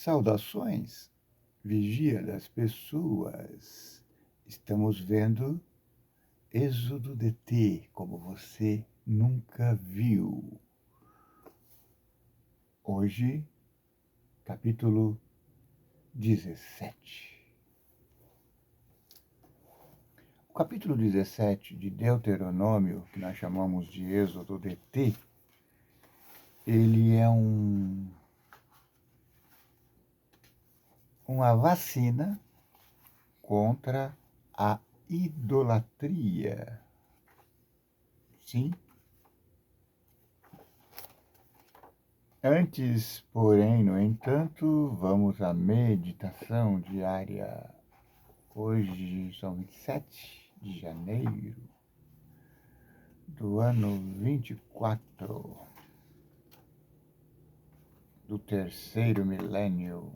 Saudações, vigia das pessoas. Estamos vendo Êxodo DT, como você nunca viu. Hoje, capítulo 17. O capítulo 17 de Deuteronômio, que nós chamamos de Êxodo DT, ele é uma vacina contra a idolatria. Sim. Antes, porém, no entanto, vamos à meditação diária. Hoje são 27 de janeiro do ano 24 do terceiro milênio.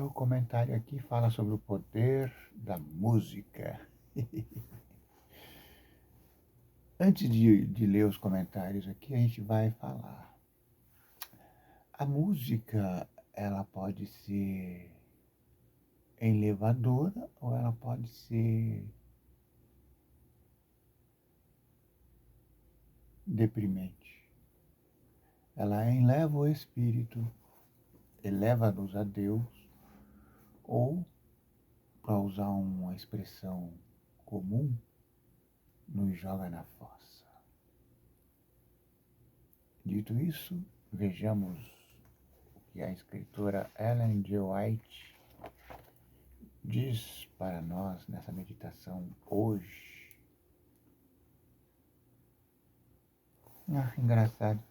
O comentário aqui fala sobre o poder da música. Antes de ler os comentários aqui, a gente vai falar. A música, ela pode ser elevadora ou ela pode ser deprimente. Ela eleva o espírito, eleva-nos a Deus, ou, para usar uma expressão comum, nos joga na fossa. Dito isso, vejamos o que a escritora Ellen G. White diz para nós nessa meditação hoje. Engraçado.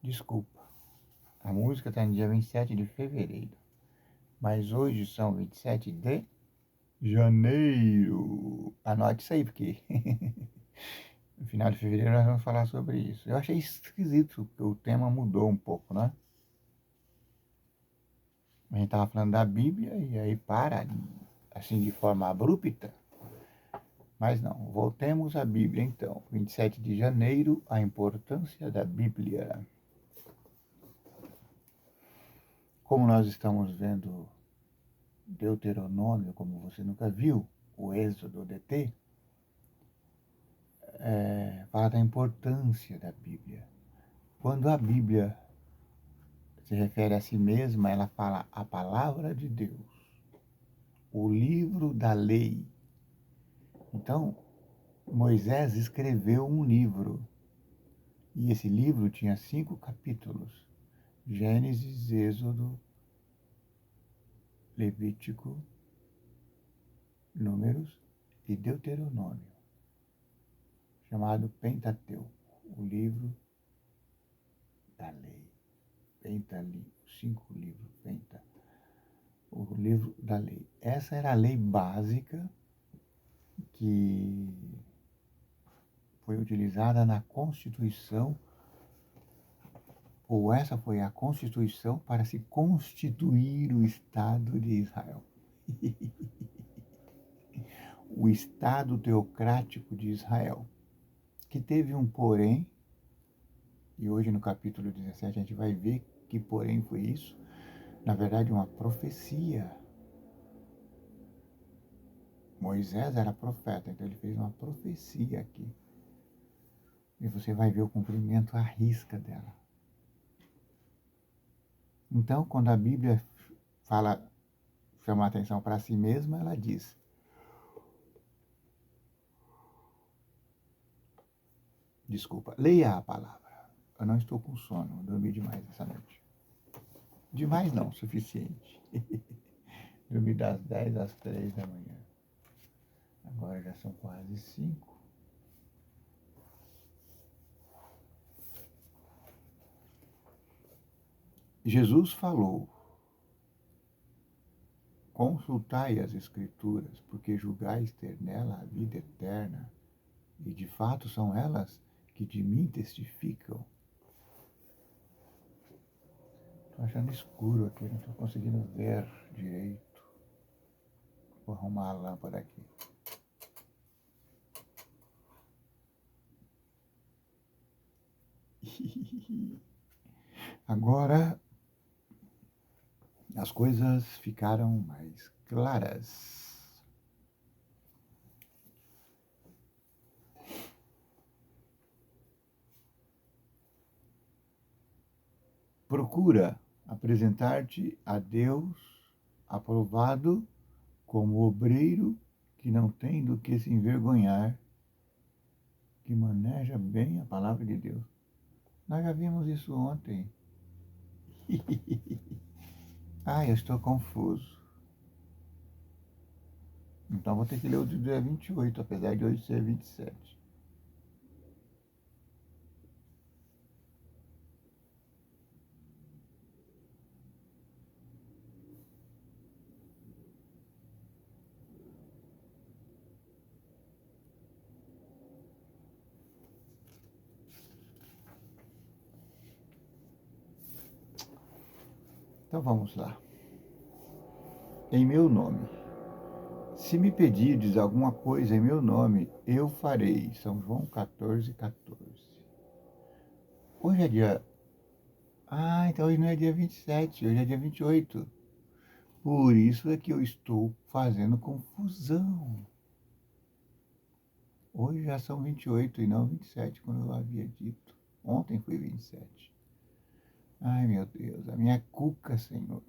Desculpa. A música está no dia 27 de fevereiro. Mas hoje são 27 de janeiro. Anote isso aí, porque no final de fevereiro nós vamos falar sobre isso. Eu achei esquisito, porque o tema mudou um pouco, né? A gente estava falando da Bíblia e aí para, assim, de forma abrupta. Mas não, voltemos à Bíblia então. 27 de janeiro, a importância da Bíblia. Como nós estamos vendo Deuteronômio, como você nunca viu, o Êxodo DT, fala da importância da Bíblia. Quando a Bíblia se refere a si mesma, ela fala a palavra de Deus, o livro da lei. Então, Moisés escreveu um livro, e esse livro tinha 5 capítulos: Gênesis, Êxodo, Levítico, Números e Deuteronômio, chamado Pentateuco, o livro da lei. Pentali, 5 livros, Penta, o livro da lei. Essa era a lei básica que foi utilizada na Constituição, ou essa foi a Constituição para se constituir o Estado de Israel. O Estado teocrático de Israel, que teve um porém, e hoje no capítulo 17 a gente vai ver que porém foi isso, na verdade uma profecia. Moisés era profeta, então ele fez uma profecia aqui. E você vai ver o cumprimento à risca dela. Então, quando a Bíblia chama a atenção para si mesma, ela diz: desculpa, leia a palavra. Eu não estou com sono, dormi demais essa noite. Demais não, suficiente. Dormi das 10 às 3 da manhã. Agora já são quase 5. Jesus falou: consultai as Escrituras, porque julgais ter nela a vida eterna, e de fato são elas que de mim testificam. Estou achando escuro aqui, não estou conseguindo ver direito. Vou arrumar a lâmpada aqui. Agora as coisas ficaram mais claras. Procura apresentar-te a Deus aprovado como obreiro que não tem do que se envergonhar, que maneja bem a palavra de Deus. Nós já vimos isso ontem. Eu estou confuso. Então vou ter que ler o de dia 28, apesar de hoje ser 27. Então vamos lá. Em meu nome. Se me pedirdes alguma coisa em meu nome, eu farei. São João 14, 14. Hoje é dia... então hoje não é dia 27, hoje é dia 28. Por isso é que eu estou fazendo confusão. Hoje já são 28 e não 27, como eu havia dito. Ontem foi 27. Ai, meu Deus, a minha cuca, Senhor.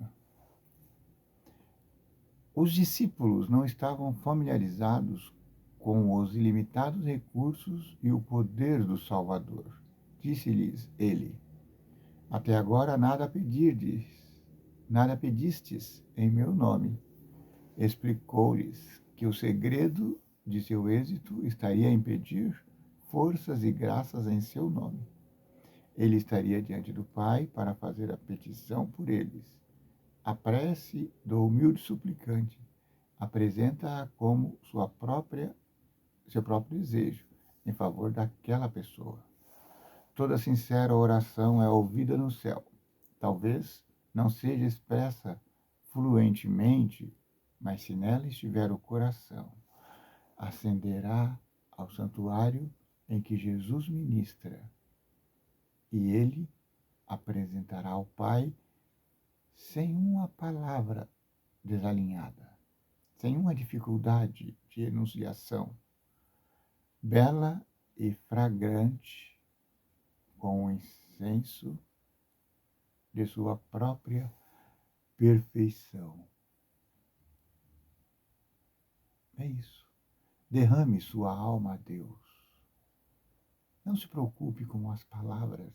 Os discípulos não estavam familiarizados com os ilimitados recursos e o poder do Salvador. Disse-lhes ele: Até agora nada pedistes em meu nome. Explicou-lhes que o segredo de seu êxito estaria em pedir forças e graças em seu nome. Ele estaria diante do Pai para fazer a petição por eles. A prece do humilde suplicante apresenta-a como seu próprio desejo em favor daquela pessoa. Toda sincera oração é ouvida no céu. Talvez não seja expressa fluentemente, mas se nela estiver o coração, ascenderá ao santuário em que Jesus ministra, e ele apresentará ao Pai sem uma palavra desalinhada, sem uma dificuldade de enunciação, bela e fragrante, com o incenso de sua própria perfeição. É isso. Derrame sua alma a Deus. Não se preocupe com as palavras.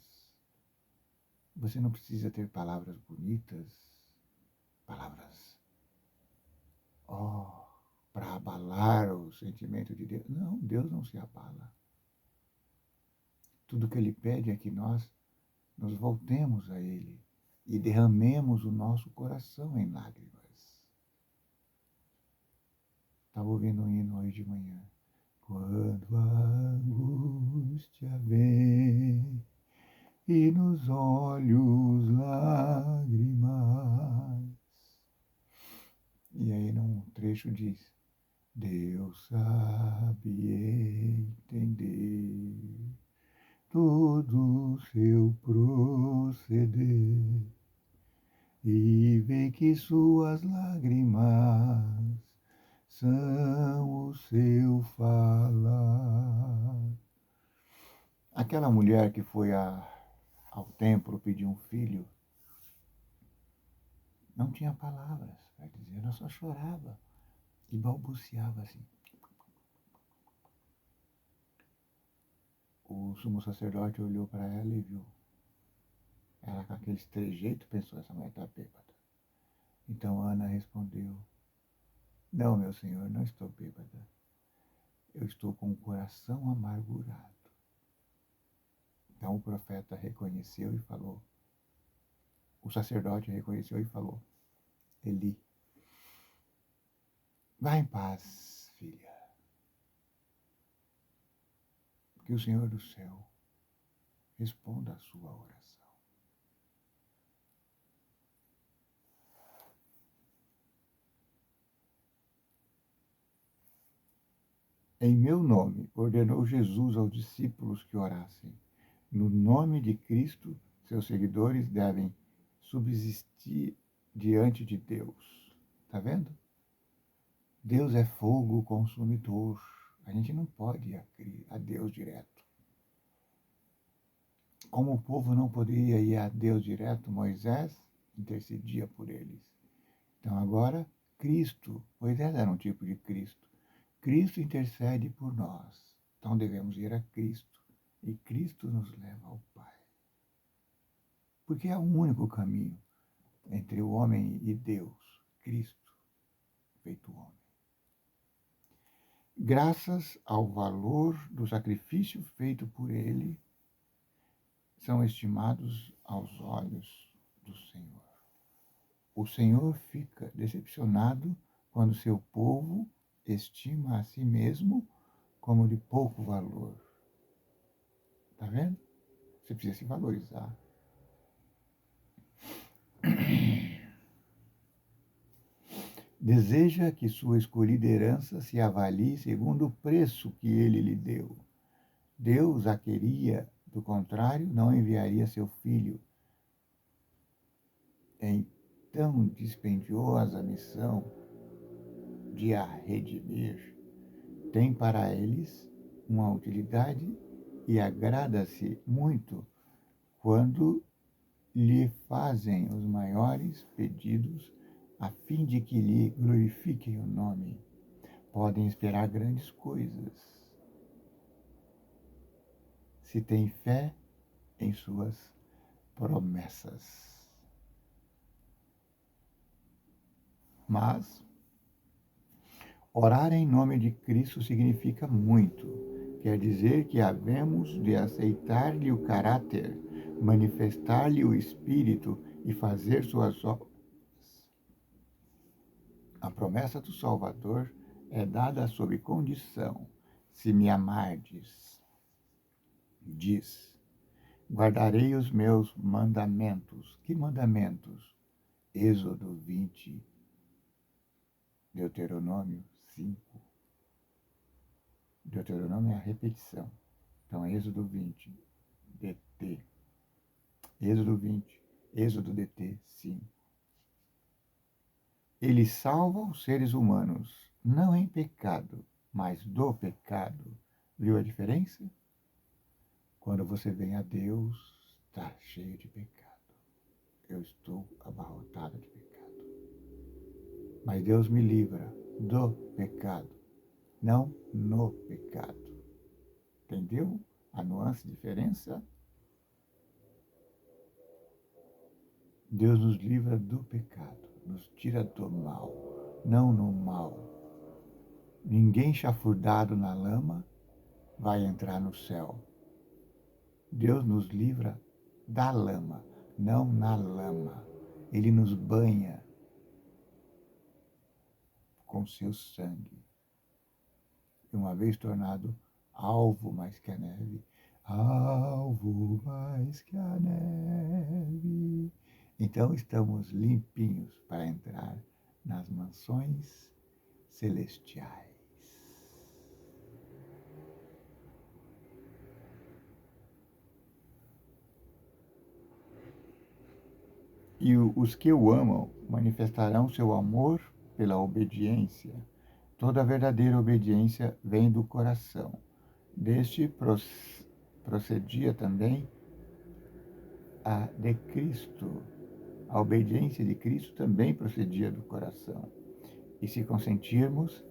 Você não precisa ter palavras bonitas, palavras, para abalar o sentimento de Deus. Não, Deus não se abala. Tudo que Ele pede é que nós nos voltemos a Ele e derramemos o nosso coração em lágrimas. Estava ouvindo um hino hoje de manhã. Quando a angústia vem e nos olhos lágrimas. E aí num trecho diz: Deus sabe entender todo o seu proceder e vê que suas lágrimas são o seu falar. Aquela mulher que foi ao templo pedir um filho, não tinha palavras para dizer, ela só chorava e balbuciava assim. O sumo sacerdote olhou para ela e viu ela com aqueles trejeitos, pensou, essa mulher está bêbada. Então Ana respondeu: Não, meu senhor, não estou bêbada. Eu estou com o coração amargurado. Então o profeta reconheceu e falou, o sacerdote reconheceu e falou: Eli, vá em paz, filha. Que o Senhor do céu responda a sua oração. Em meu nome, ordenou Jesus aos discípulos que orassem. No nome de Cristo, seus seguidores devem subsistir diante de Deus. Está vendo? Deus é fogo consumidor. A gente não pode ir a Deus direto. Como o povo não poderia ir a Deus direto, Moisés intercedia por eles. Então agora, Cristo, Moisés era um tipo de Cristo. Cristo intercede por nós. Então devemos ir a Cristo. E Cristo nos leva ao Pai. Porque é o único caminho entre o homem e Deus, Cristo, feito homem. Graças ao valor do sacrifício feito por ele, são estimados aos olhos do Senhor. O Senhor fica decepcionado quando seu povo estima a si mesmo como de pouco valor. Está vendo? Você precisa se valorizar. Deseja que sua escolhida herança se avalie segundo o preço que ele lhe deu. Deus a queria, do contrário, não enviaria seu filho. Em tão dispendiosa missão de a redimir, tem para eles uma utilidade e agrada-se muito quando lhe fazem os maiores pedidos a fim de que lhe glorifiquem o nome. Podem esperar grandes coisas se têm fé em suas promessas. Mas orar em nome de Cristo significa muito. Quer dizer que havemos de aceitar-lhe o caráter, manifestar-lhe o Espírito e fazer suas obras. A promessa do Salvador é dada sob condição: se me amardes, diz, guardarei os meus mandamentos. Que mandamentos? Êxodo 20, Deuteronômio 5. Deuteronômio é a repetição. Então, Êxodo 20, DT. Êxodo 20, Êxodo DT 5. Ele salva os seres humanos, não em pecado, mas do pecado. Viu a diferença? Quando você vem a Deus, está cheio de pecado. Eu estou abarrotado de pecado. Mas Deus me livra do pecado, não no pecado. Entendeu a nuance, diferença? Deus nos livra do pecado, nos tira do mal, não no mal. Ninguém chafurdado na lama vai entrar no céu. Deus nos livra da lama, não na lama. Ele nos banha com seu sangue. E uma vez tornado alvo mais que a neve, alvo mais que a neve. Então estamos limpinhos para entrar nas mansões celestiais. E os que o amam manifestarão seu amor pela obediência. Toda verdadeira obediência vem do coração. Deste procedia também a de Cristo. A obediência de Cristo também procedia do coração. E se consentirmos,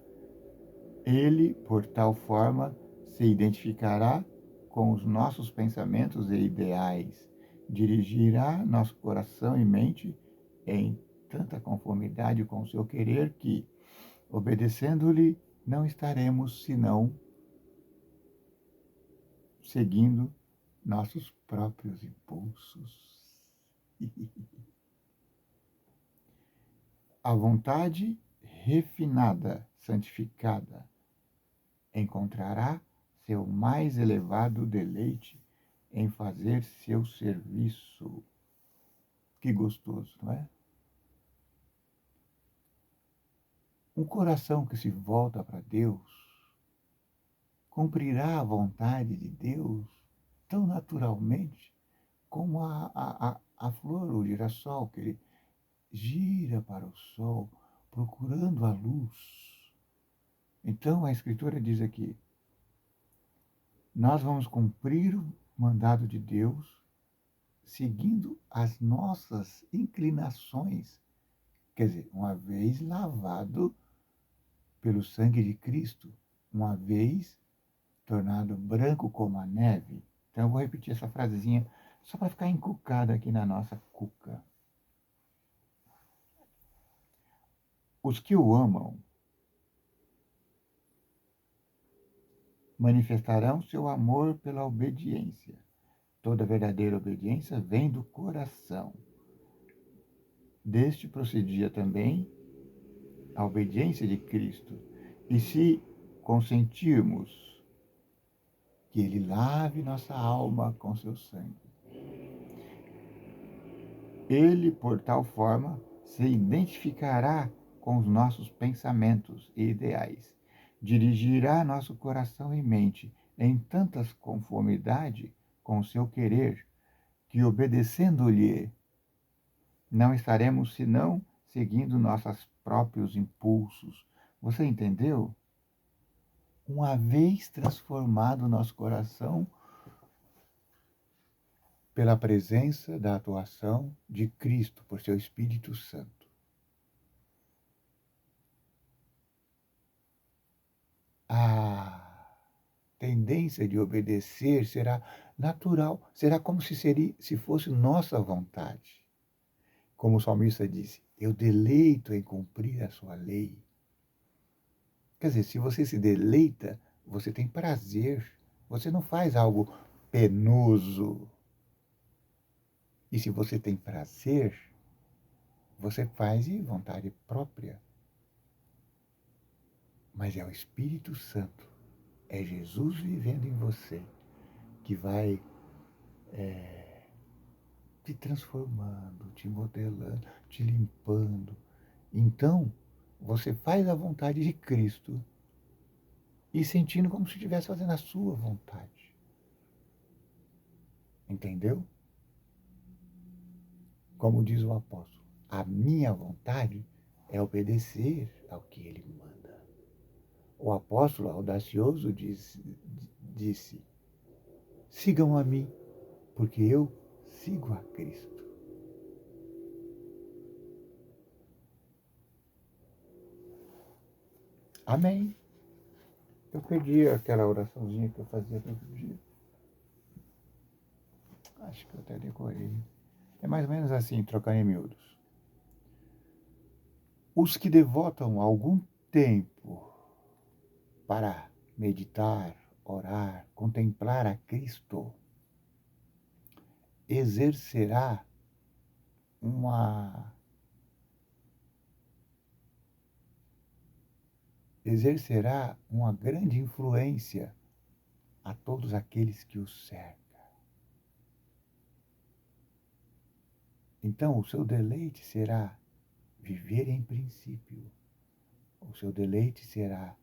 ele, por tal forma, se identificará com os nossos pensamentos e ideais, dirigirá nosso coração e mente em tanta conformidade com o seu querer que, obedecendo-lhe, não estaremos senão seguindo nossos próprios impulsos. A vontade refinada, santificada, encontrará seu mais elevado deleite em fazer seu serviço. Que gostoso, não é? Um coração que se volta para Deus cumprirá a vontade de Deus tão naturalmente como a flor, o girassol, que ele gira para o sol, procurando a luz. Então a Escritura diz aqui, nós vamos cumprir o mandado de Deus seguindo as nossas inclinações. Quer dizer, uma vez lavado pelo sangue de Cristo, uma vez tornado branco como a neve. Então eu vou repetir essa frasezinha só para ficar encucada aqui na nossa cuca. Os que o amam manifestarão seu amor pela obediência. Toda verdadeira obediência vem do coração. Deste procedia também a obediência de Cristo. E se consentirmos que Ele lave nossa alma com seu sangue, Ele, por tal forma, se identificará com os nossos pensamentos e ideais, dirigirá nosso coração e mente em tantas conformidade com o seu querer, que obedecendo-lhe, não estaremos senão seguindo nossos próprios impulsos. Você entendeu? Uma vez transformado o nosso coração pela presença da atuação de Cristo, por seu Espírito Santo, a tendência de obedecer será natural, será como se fosse nossa vontade. Como o salmista disse, eu deleito em cumprir a sua lei. Quer dizer, se você se deleita, você tem prazer, você não faz algo penoso. E se você tem prazer, você faz de vontade própria. Mas é o Espírito Santo, é Jesus vivendo em você, que vai te transformando, te modelando, te limpando. Então, você faz a vontade de Cristo e sentindo como se estivesse fazendo a sua vontade. Entendeu? Como diz o apóstolo, a minha vontade é obedecer ao que ele manda. O apóstolo audacioso disse, sigam a mim, porque eu sigo a Cristo. Amém. Eu perdi aquela oraçãozinha que eu fazia todo dia. Acho que eu até decorei. É mais ou menos assim, trocando em miúdos. Os que devotam algum tempo para meditar, orar, contemplar a Cristo, exercerá uma grande influência a todos aqueles que o cercam. Então, o seu deleite será viver em princípio. O seu deleite será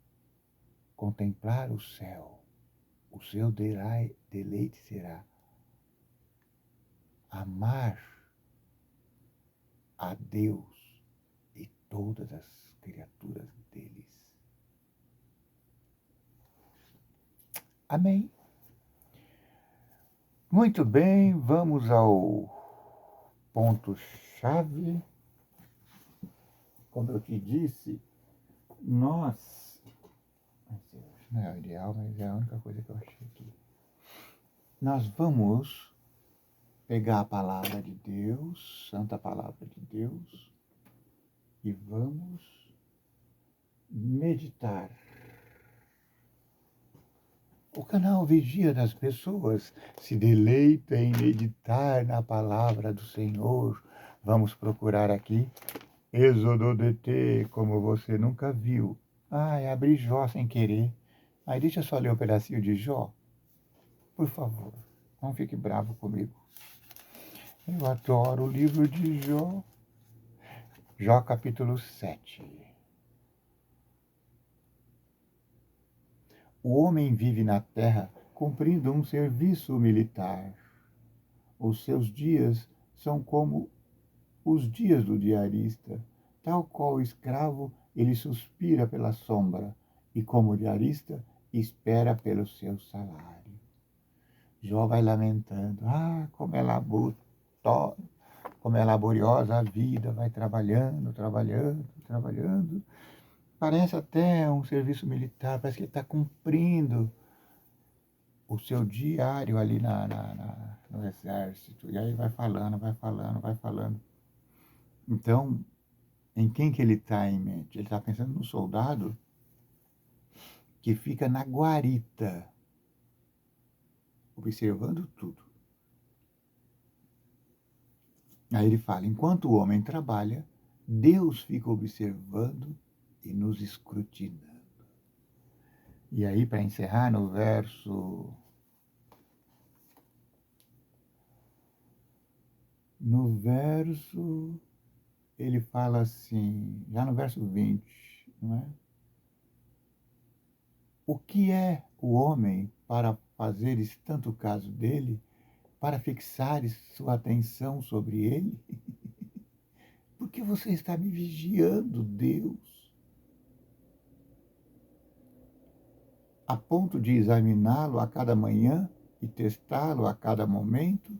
contemplar o céu. O seu deleite será amar a Deus e todas as criaturas deles. Amém. Muito bem, vamos ao ponto-chave. Como eu te disse, nós... Não é o ideal, mas é a única coisa que eu achei aqui. Nós vamos pegar a palavra de Deus, santa palavra de Deus, e vamos meditar. O canal Vigia das Pessoas se deleita em meditar na palavra do Senhor. Vamos procurar aqui Êxodo DT, como você nunca viu. Ai, abri Jó sem querer. Aí deixa eu só ler um pedacinho de Jó. Por favor, não fique bravo comigo. Eu adoro o livro de Jó. Jó capítulo 7. O homem vive na terra cumprindo um serviço militar. Os seus dias são como os dias do diarista. Tal qual o escravo, ele suspira pela sombra, e como diarista, espera pelo seu salário. Jó vai lamentando, como é laboriosa a vida, vai trabalhando, trabalhando, trabalhando. Parece até um serviço militar, parece que ele está cumprindo o seu diário ali no exército. E aí vai falando, vai falando, vai falando. Então, em quem que ele está em mente? Ele está pensando no soldado que fica na guarita, observando tudo. Aí ele fala, enquanto o homem trabalha, Deus fica observando e nos escrutinando. E aí, para encerrar, no verso, ele fala assim, já no verso 20, não é? O que é o homem para fazeres tanto caso dele, para fixares sua atenção sobre ele? Porque você está me vigiando, Deus, a ponto de examiná-lo a cada manhã e testá-lo a cada momento?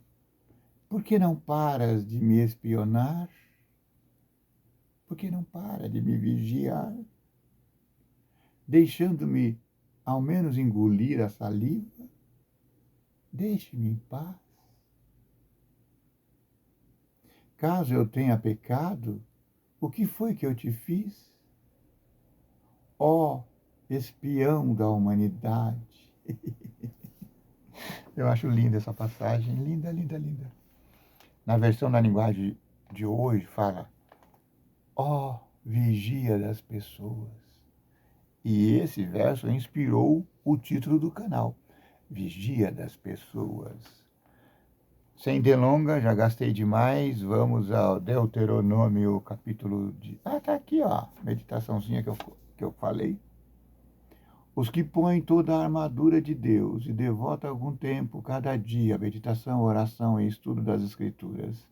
Por que não paras de me espionar? Por que não para de me vigiar? Deixando-me ao menos engolir a saliva? Deixe-me em paz. Caso eu tenha pecado, o que foi que eu te fiz? Ó espião da humanidade. Eu acho linda essa passagem, linda, linda, linda. Na versão da linguagem de hoje fala, ó vigia das pessoas. E esse verso inspirou o título do canal, Vigia das Pessoas. Sem delongas, já gastei demais, vamos ao Deuteronômio, capítulo de... tá aqui, ó, meditaçãozinha que eu falei. Os que põem toda a armadura de Deus e devotam algum tempo, cada dia, meditação, oração e estudo das Escrituras,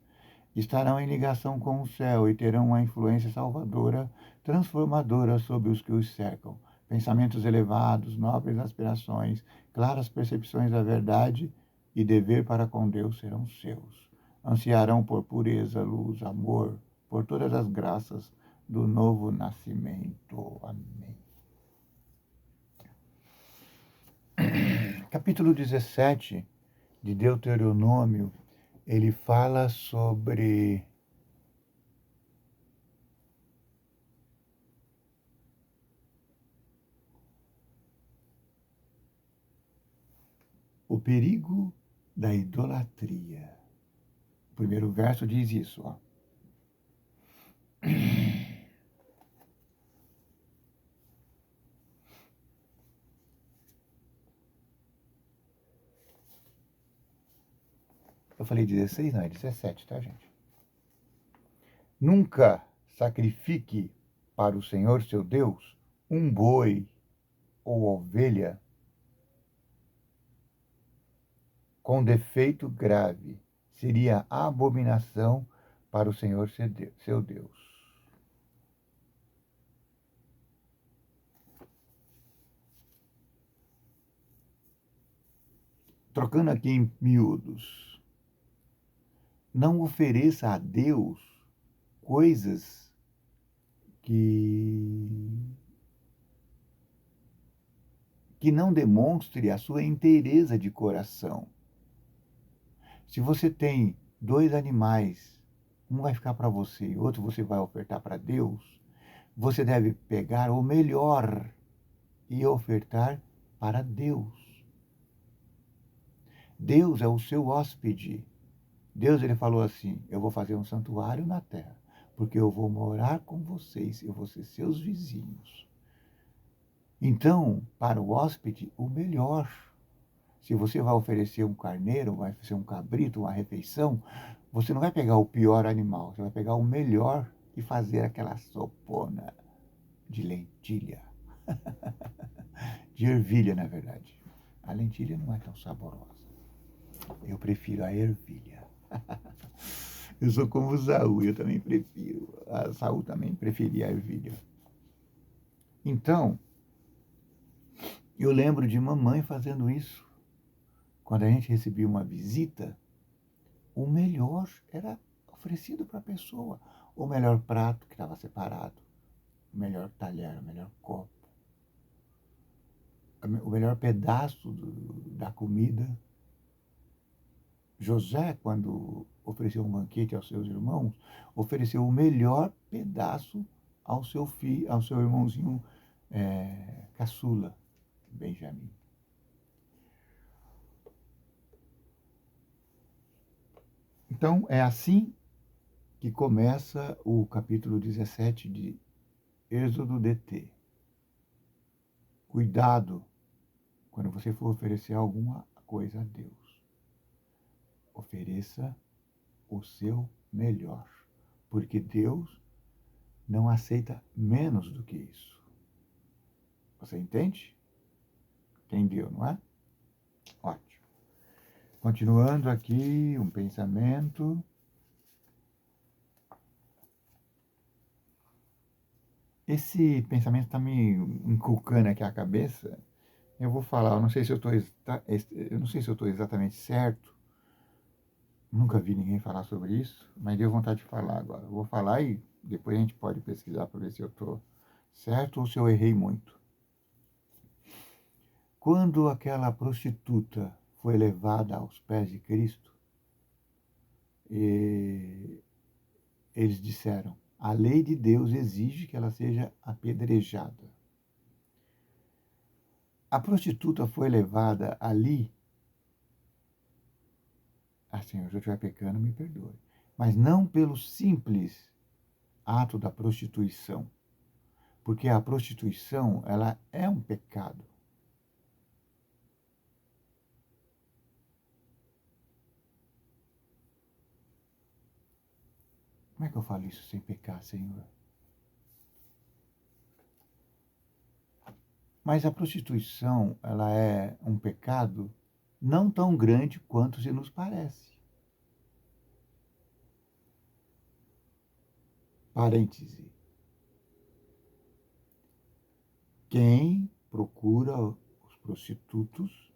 estarão em ligação com o céu e terão uma influência salvadora, transformadora sobre os que os cercam. Pensamentos elevados, nobres aspirações, claras percepções da verdade e dever para com Deus serão seus. Ansiarão por pureza, luz, amor, por todas as graças do novo nascimento. Amém. Capítulo 17 de Deuteronômio, ele fala sobre o perigo da idolatria. O primeiro verso diz isso, ó. Eu falei 16, não, é 17, tá, gente? Nunca sacrifique para o Senhor seu Deus um boi ou ovelha com defeito grave. Seria abominação para o Senhor seu Deus. Trocando aqui em miúdos. Não ofereça a Deus coisas que não demonstre a sua inteireza de coração. Se você tem 2 animais, um vai ficar para você e outro você vai ofertar para Deus, você deve pegar o melhor e ofertar para Deus. Deus é o seu hóspede. Deus, ele falou assim, eu vou fazer um santuário na terra, porque eu vou morar com vocês, eu vou ser seus vizinhos. Então, para o hóspede, o melhor. Se você vai oferecer um carneiro, vai oferecer um cabrito, uma refeição, você não vai pegar o pior animal, você vai pegar o melhor e fazer aquela sopona de lentilha. De ervilha, na verdade. A lentilha não é tão saborosa. Eu prefiro a ervilha. Eu sou como o Saul, eu também prefiro. A Saul também preferia a ervilha. Então, eu lembro de mamãe fazendo isso. Quando a gente recebia uma visita, o melhor era oferecido para a pessoa. O melhor prato que estava separado, o melhor talher, o melhor copo, o melhor pedaço da comida. José, quando ofereceu um banquete aos seus irmãos, ofereceu o melhor pedaço ao seu filho, ao seu irmãozinho caçula, Benjamim. Então, é assim que começa o capítulo 17 de Êxodo DT. Cuidado quando você for oferecer alguma coisa a Deus. Ofereça o seu melhor, porque Deus não aceita menos do que isso. Você entende? Entendeu, não é? Ótimo. Continuando aqui, um pensamento. Esse pensamento está me inculcando aqui a cabeça. Eu vou falar, eu não sei se eu estou exatamente certo. Nunca vi ninguém falar sobre isso, mas deu vontade de falar agora. Eu vou falar e depois a gente pode pesquisar para ver se eu estou certo ou se eu errei muito. Quando aquela prostituta foi levada aos pés de Cristo, eles disseram: a lei de Deus exige que ela seja apedrejada. A prostituta foi levada ali. Assim, se eu estiver pecando, me perdoe. Mas não pelo simples ato da prostituição. Porque a prostituição, ela é um pecado. Como é que eu falo isso sem pecar, Senhor? Mas a prostituição, ela é um pecado não tão grande quanto se nos parece. Parêntese. Quem procura os prostitutos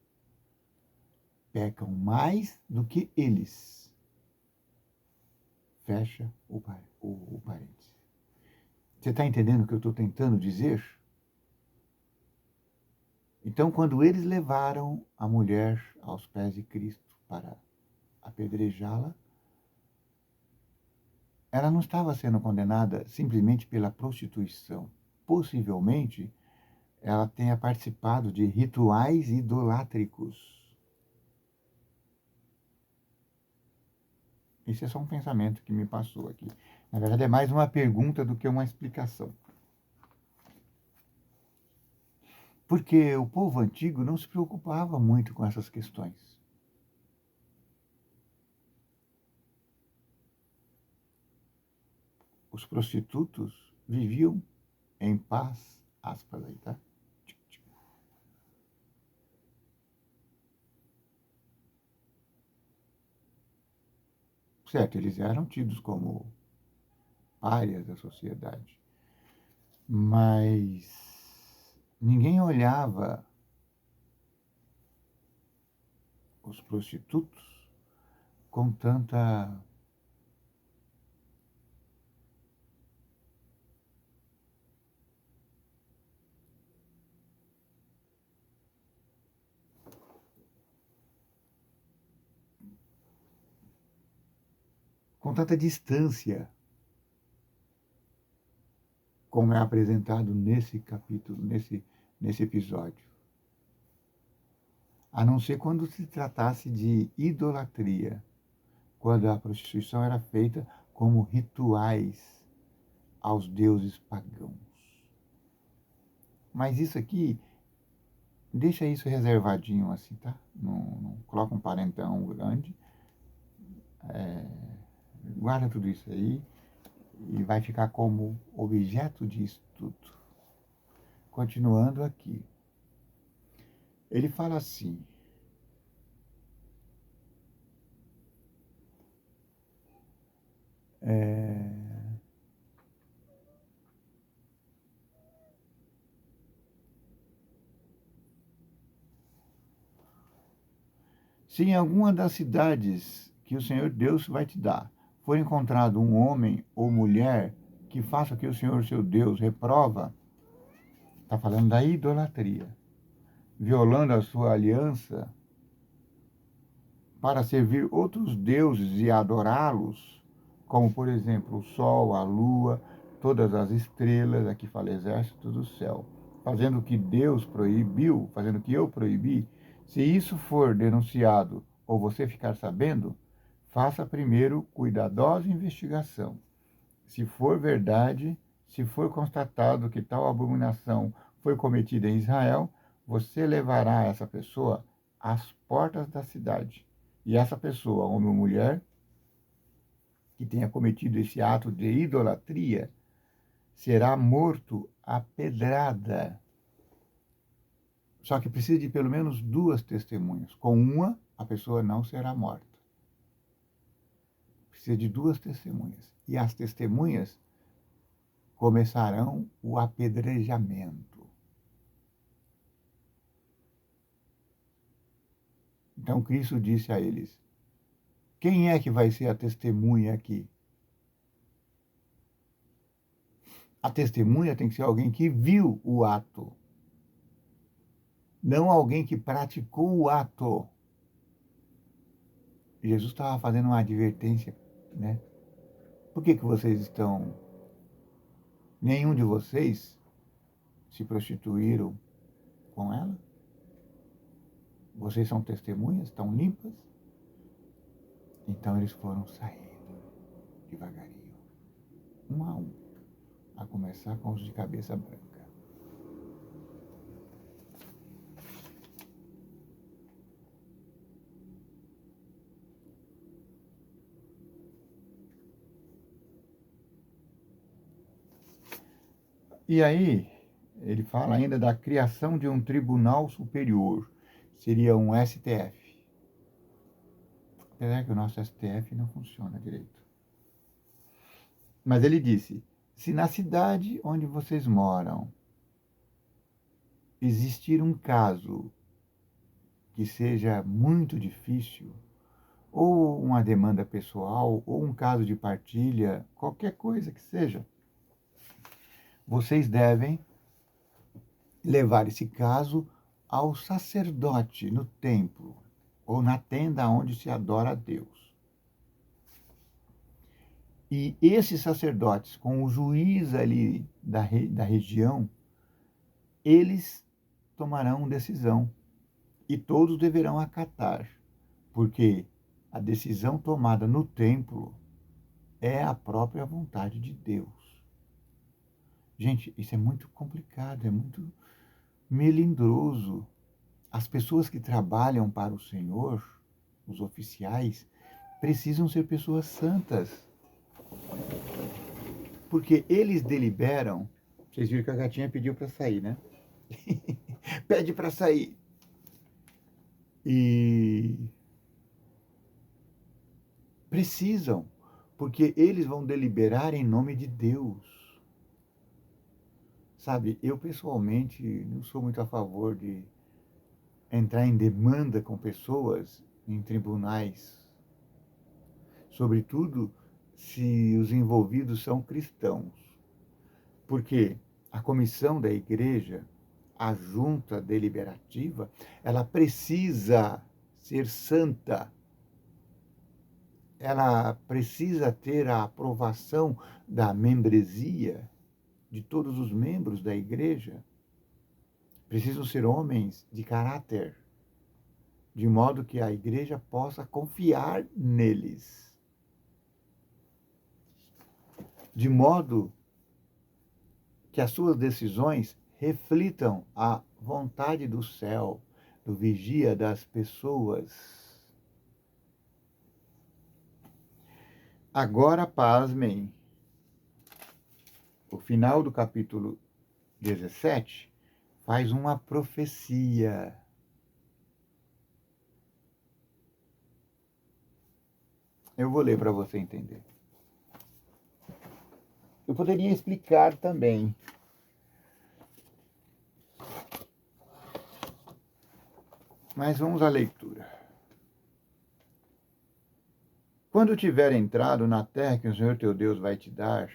pecam mais do que eles. Fecha o parêntese. Você está entendendo o que eu estou tentando dizer? Então, quando eles levaram a mulher aos pés de Cristo para apedrejá-la, ela não estava sendo condenada simplesmente pela prostituição. Possivelmente, ela tenha participado de rituais idolátricos. Esse é só um pensamento que me passou aqui. Na verdade, é mais uma pergunta do que uma explicação. Porque o povo antigo não se preocupava muito com essas questões. Os prostitutos viviam em paz, aspas aí, tá? Certo, eles eram tidos como párias da sociedade, mas ninguém olhava os prostitutos com tanta distância como é apresentado nesse capítulo, nesse episódio. A não ser quando se tratasse de idolatria, quando a prostituição era feita como rituais aos deuses pagãos. Mas isso aqui, deixa isso reservadinho assim, tá? Não coloca um parentão grande. Guarda tudo isso aí e vai ficar como objeto de estudo. Continuando aqui. Ele fala assim, se em alguma das cidades que o Senhor Deus vai te dar for encontrado um homem ou mulher que faça o que o Senhor seu Deus reprova, está falando da idolatria, violando a sua aliança para servir outros deuses e adorá-los, como por exemplo o sol, a lua, todas as estrelas, aqui fala exército do céu, fazendo o que Deus proibiu, fazendo o que eu proibi, se isso for denunciado ou você ficar sabendo, faça primeiro cuidadosa investigação. Se for verdade, se for constatado que tal abominação foi cometida em Israel, você levará essa pessoa às portas da cidade. E essa pessoa, homem ou mulher, que tenha cometido esse ato de idolatria, será morto à pedrada. Só que precisa de pelo menos 2 testemunhas. Com uma, a pessoa não será morta. Precisa de 2 testemunhas. E as testemunhas começarão o apedrejamento. Então Cristo disse a eles: quem é que vai ser a testemunha aqui? A testemunha tem que ser alguém que viu o ato, não alguém que praticou o ato. Jesus estava fazendo uma advertência, né? Por que vocês estão... Nenhum de vocês se prostituíram com ela? Vocês são testemunhas, estão limpas? Então eles foram saindo devagarinho, um a um, a começar com os de cabeça branca. E aí, ele fala ainda da criação de um tribunal superior, seria um STF. Apesar que o nosso STF não funciona direito. Mas ele disse, se na cidade onde vocês moram existir um caso que seja muito difícil, ou uma demanda pessoal, ou um caso de partilha, qualquer coisa que seja, vocês devem levar esse caso ao sacerdote no templo, ou na tenda onde se adora a Deus. E esses sacerdotes, com o juiz ali da região, eles tomarão decisão e todos deverão acatar, porque a decisão tomada no templo é a própria vontade de Deus. Gente, isso é muito complicado, é muito melindroso. As pessoas que trabalham para o Senhor, os oficiais, precisam ser pessoas santas. Porque eles deliberam. Vocês viram que a gatinha pediu para sair, né? Pede para sair. E precisam, porque eles vão deliberar em nome de Deus. Sabe, eu pessoalmente não sou muito a favor de entrar em demanda com pessoas em tribunais, sobretudo se os envolvidos são cristãos. Porque a comissão da igreja, a junta deliberativa, ela precisa ser santa. Ela precisa ter a aprovação da membresia de todos os membros da igreja. Precisam ser homens de caráter, de modo que a igreja possa confiar neles. De modo que as suas decisões reflitam a vontade do céu, do vigia das pessoas. Agora, pasmem, o final do capítulo 17 faz uma profecia. Eu vou ler para você entender. Eu poderia explicar também. Mas vamos à leitura. Quando tiver entrado na terra que o Senhor teu Deus vai te dar,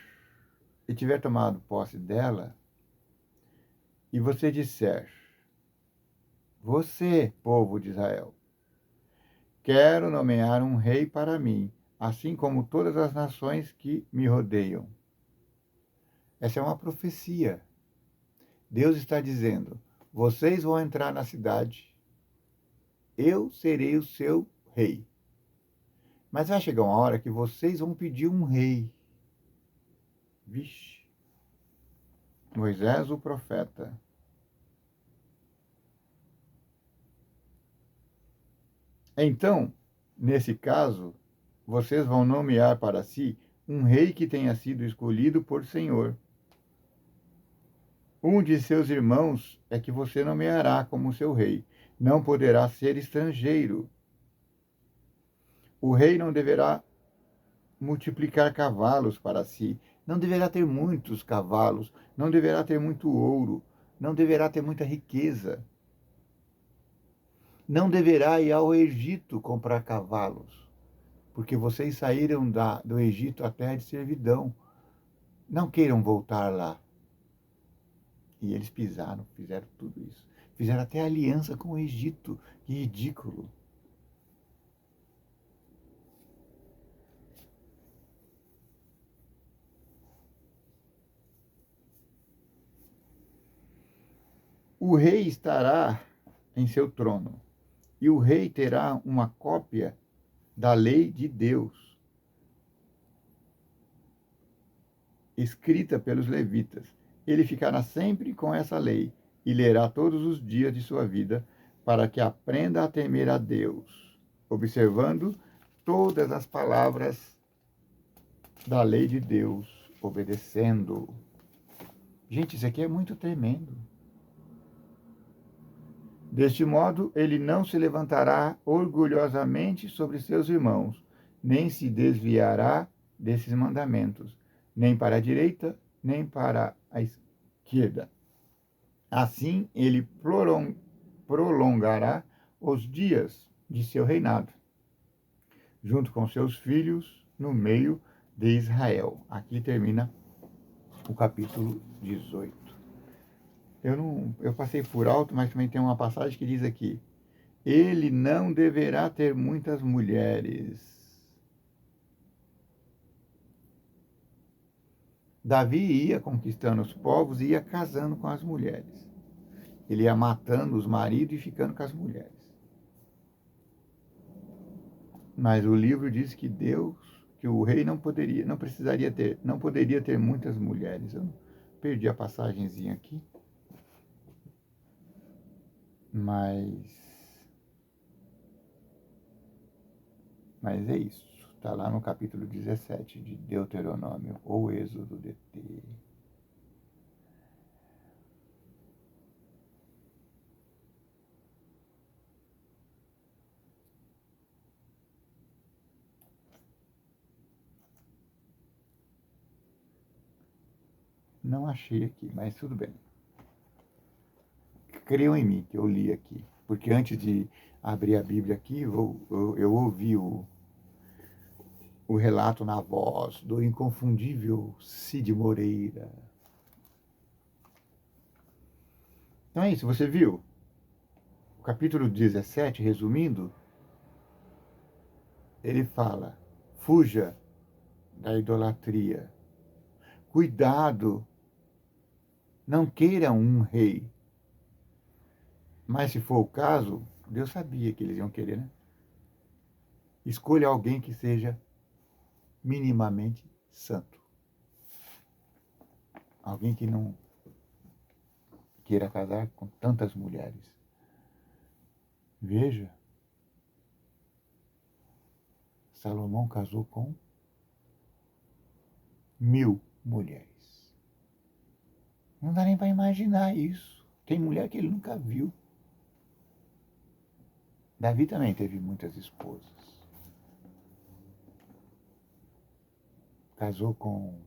e tiver tomado posse dela, e você disser: Você, povo de Israel, quero nomear um rei para mim, assim como todas as nações que me rodeiam. Essa é uma profecia. Deus está dizendo: vocês vão entrar na cidade, eu serei o seu rei. Mas vai chegar uma hora que vocês vão pedir um rei. Vixe. Moisés, o profeta. Então, nesse caso, vocês vão nomear para si um rei que tenha sido escolhido por Senhor. Um de seus irmãos é que você nomeará como seu rei. Não poderá ser estrangeiro. O rei não deverá multiplicar cavalos para si. Não deverá ter muitos cavalos. Não deverá ter muito ouro. Não deverá ter muita riqueza. Não deverá ir ao Egito comprar cavalos, porque vocês saíram do Egito à terra de servidão. Não queiram voltar lá. E eles pisaram, fizeram tudo isso. Fizeram até aliança com o Egito. Que ridículo. O rei estará em seu trono, e o rei terá uma cópia da lei de Deus, escrita pelos levitas. Ele ficará sempre com essa lei e lerá todos os dias de sua vida, para que aprenda a temer a Deus, observando todas as palavras da lei de Deus, obedecendo. Gente, isso aqui é muito tremendo. Deste modo, ele não se levantará orgulhosamente sobre seus irmãos, nem se desviará desses mandamentos, nem para a direita, nem para a esquerda. Assim, ele prolongará os dias de seu reinado, junto com seus filhos, no meio de Israel. Aqui termina o capítulo 18. Eu passei por alto, mas também tem uma passagem que diz aqui: ele não deverá ter muitas mulheres. Davi ia conquistando os povos e ia casando com as mulheres. Ele ia matando os maridos e ficando com as mulheres. Mas o livro diz que que o rei não poderia ter muitas mulheres. Eu perdi a passagenzinha aqui. Mas é isso. Está lá no capítulo 17 de Deuteronômio, ou Êxodo DT. Não achei aqui, mas tudo bem. Creiam em mim, que eu li aqui. Porque antes de abrir a Bíblia aqui, eu ouvi o relato na voz do inconfundível Cid Moreira. Então é isso, você viu? O capítulo 17, resumindo, ele fala: fuja da idolatria. Cuidado, não queira um rei. Mas se for o caso, Deus sabia que eles iam querer, né? Escolha alguém que seja minimamente santo. Alguém que não queira casar com tantas mulheres. Veja, Salomão casou com 1000 mulheres. Não dá nem para imaginar isso. Tem mulher que ele nunca viu. Davi também teve muitas esposas. casou com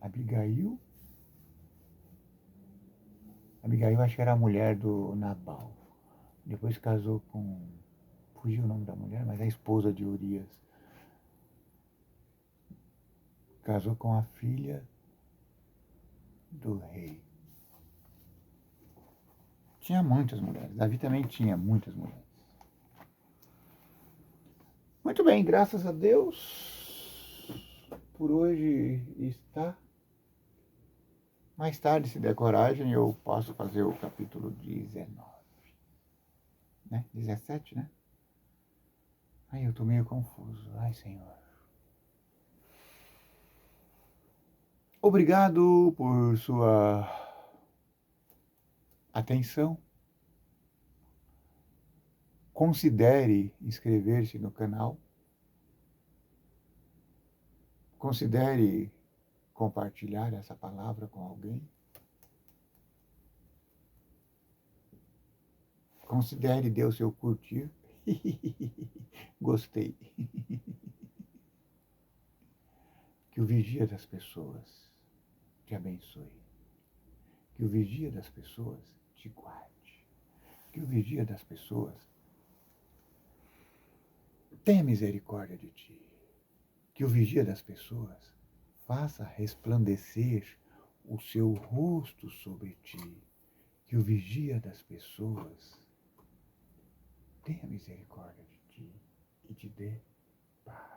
Abigail. Abigail acho que era a mulher do Nabal. Depois casou com... Fugiu o nome da mulher, mas é a esposa de Urias. Casou com a filha do rei. Tinha muitas mulheres. Davi também tinha muitas mulheres. Muito bem, graças a Deus. Por hoje está. Mais tarde, se der coragem, eu posso fazer o capítulo 19. Né? 17, né? Ai, eu tô meio confuso. Ai, Senhor. Obrigado por sua atenção. Considere inscrever-se no canal. Considere compartilhar essa palavra com alguém. Considere dar o seu curtir. Gostei. Que o vigia das pessoas te abençoe. Que o vigia das pessoas te guarde. Que o vigia das pessoas tenha misericórdia de ti. Que o vigia das pessoas faça resplandecer o seu rosto sobre ti. Que o vigia das pessoas tenha misericórdia de ti e te dê paz.